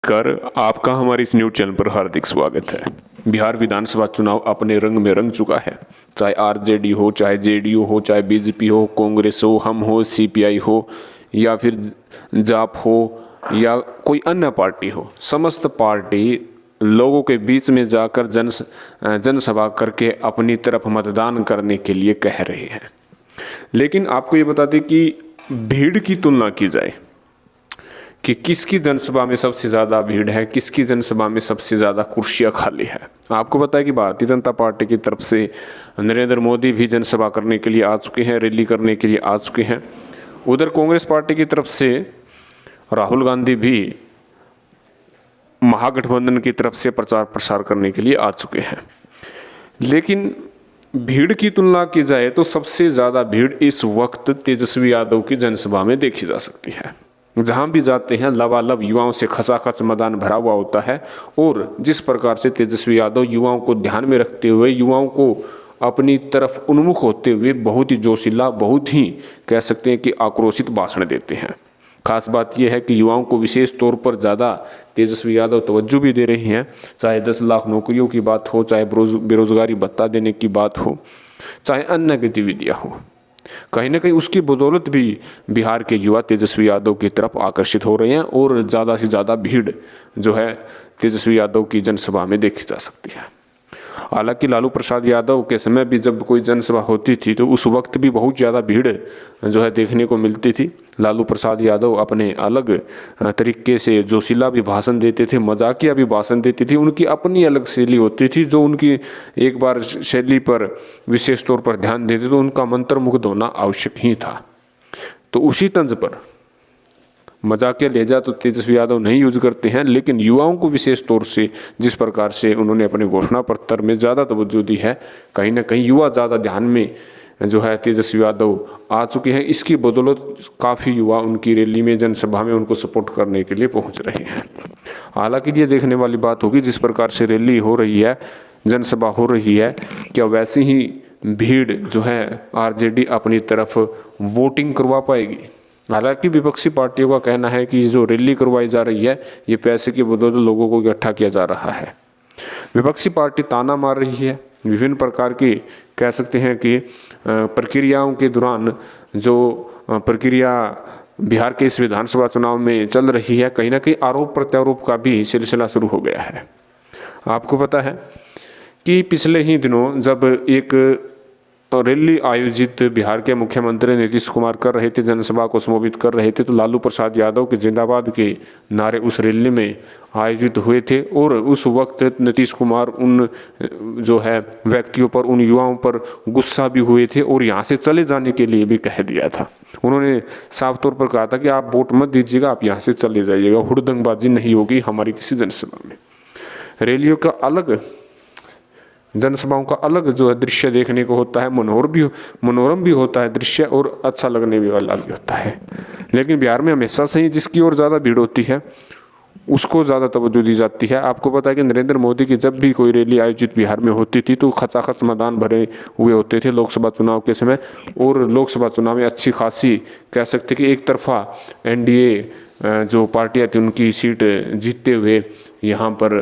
कर आपका हमारे इस न्यूज़ चैनल पर हार्दिक स्वागत है। बिहार विधानसभा चुनाव अपने रंग में रंग चुका है। चाहे आरजेडी हो, चाहे जेडीयू हो, चाहे बीजेपी हो, कांग्रेस हो, हम हो, सीपीआई हो या फिर जाप हो या कोई अन्य पार्टी हो, समस्त पार्टी लोगों के बीच में जाकर जनसभा करके अपनी तरफ मतदान करने के लिए कह रहे हैं। लेकिन आपको ये बता दें कि भीड़ की तुलना की जाए कि किसकी जनसभा में सबसे ज़्यादा भीड़ है, किसकी जनसभा में सबसे ज़्यादा कुर्सियाँ खाली है। आपको पता है कि भारतीय जनता पार्टी की तरफ से नरेंद्र मोदी भी जनसभा करने के लिए आ चुके हैं, रैली करने के लिए आ चुके हैं। उधर कांग्रेस पार्टी की तरफ से राहुल गांधी भी महागठबंधन की तरफ से प्रचार प्रसार करने के लिए आ चुके हैं। लेकिन भीड़ की तुलना की जाए तो सबसे ज़्यादा भीड़ इस वक्त तेजस्वी यादव की जनसभा में देखी जा सकती है। जहां भी जाते हैं लबालब युवाओं से खचाखच मैदान भरा हुआ होता है और जिस प्रकार से तेजस्वी यादव युवाओं को ध्यान में रखते हुए, युवाओं को अपनी तरफ उन्मुख होते हुए बहुत ही जोशीला, बहुत ही कह सकते हैं कि आक्रोशित भाषण देते हैं। खास बात यह है कि युवाओं को विशेष तौर पर ज़्यादा तेजस्वी यादव तवज्जो भी दे रहे हैं। चाहे 10 लाख नौकरियों की बात हो, चाहे बेरोजगारी भत्ता देने की बात हो, चाहे अन्य गतिविधियाँ हो, कहीं ना कहीं उसकी बदौलत भी बिहार के युवा तेजस्वी यादव की तरफ आकर्षित हो रहे हैं और ज़्यादा से ज़्यादा भीड़ जो है तेजस्वी यादव की जनसभा में देखी जा सकती है। हालांकि लालू प्रसाद यादव के समय भी जब कोई जनसभा होती थी तो उस वक्त भी बहुत ज़्यादा भीड़ जो है देखने को मिलती थी। लालू प्रसाद यादव अपने अलग तरीके से जोशीला भी भाषण देते थे, मजाकिया भी भाषण देते थे। उनकी अपनी अलग शैली होती थी, जो उनकी एक बार शैली पर विशेष तौर पर ध्यान देते तो उनका मंत्रमुग्ध होना आवश्यक ही था। तो उसी तंज पर मजाकिया लहजा तो तेजस्वी यादव नहीं यूज करते हैं, लेकिन युवाओं को विशेष तौर से जिस प्रकार से उन्होंने अपने घोषणा पत्र में ज़्यादा तवज्जो दी है, कहीं ना कहीं युवा ज़्यादा ध्यान में जो है तेजस्वी यादव आ चुके हैं। इसकी बदौलत काफ़ी युवा उनकी रैली में, जनसभा में उनको सपोर्ट करने के लिए पहुंच रहे हैं। हालांकि ये देखने वाली बात होगी जिस प्रकार से रैली हो रही है, जनसभा हो रही है, क्या वैसी ही भीड़ जो है आरजेडी अपनी तरफ वोटिंग करवा पाएगी। हालांकि विपक्षी पार्टियों का कहना है कि जो रैली करवाई जा रही है ये पैसे की बदौलत लोगों को इकट्ठा किया जा रहा है। विपक्षी पार्टी ताना मार रही है, विभिन्न प्रकार की कह सकते हैं कि प्रक्रियाओं के दौरान जो प्रक्रिया बिहार के इस विधानसभा चुनाव में चल रही है, कहीं ना कहीं आरोप प्रत्यारोप का भी सिलसिला शुरू हो गया है। आपको पता है कि पिछले ही दिनों जब एक रैली आयोजित बिहार के मुख्यमंत्री नीतीश कुमार कर रहे थे, जनसभा को संबोधित कर रहे थे, तो लालू प्रसाद यादव के जिंदाबाद के नारे उस रैली में आयोजित हुए थे और उस वक्त नीतीश कुमार उन जो है व्यक्तियों पर, उन युवाओं पर गुस्सा भी हुए थे और यहाँ से चले जाने के लिए भी कह दिया था। उन्होंने साफ तौर पर कहा था कि आप वोट मत दीजिएगा, आप यहाँ से चले जाइएगा, हुड़दंगबाजी नहीं होगी हमारी किसी जनसभा में। रैलियों का अलग, जनसभाओं का अलग जो है दृश्य देखने को होता है, मनोरम भी होता है दृश्य और अच्छा लगने भी वाला भी होता है। लेकिन बिहार में हमेशा से ही जिसकी ओर ज़्यादा भीड़ होती है उसको ज़्यादा तवज्जो दी जाती है। आपको पता है कि नरेंद्र मोदी की जब भी कोई रैली आयोजित बिहार में होती थी तो खचाखच मैदान भरे हुए होते थे लोकसभा चुनाव के समय, और लोकसभा चुनाव में अच्छी खासी कह सकते कि एक तरफा एनडीए जो पार्टियाँ थी उनकी सीट जीतते हुए यहाँ पर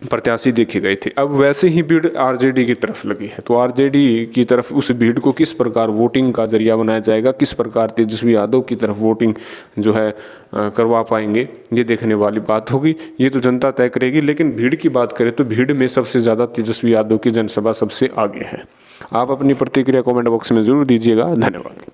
प्रत्याशी देखे गए थे। अब वैसे ही भीड़ आरजेडी की तरफ लगी है, तो आरजेडी की तरफ उस भीड़ को किस प्रकार वोटिंग का जरिया बनाया जाएगा, किस प्रकार तेजस्वी यादव की तरफ वोटिंग जो है करवा पाएंगे, ये देखने वाली बात होगी। ये तो जनता तय करेगी। लेकिन भीड़ की बात करें तो भीड़ में सबसे ज़्यादा तेजस्वी यादव की जनसभा सबसे आगे है। आप अपनी प्रतिक्रिया कमेंट बॉक्स में ज़रूर दीजिएगा। धन्यवाद।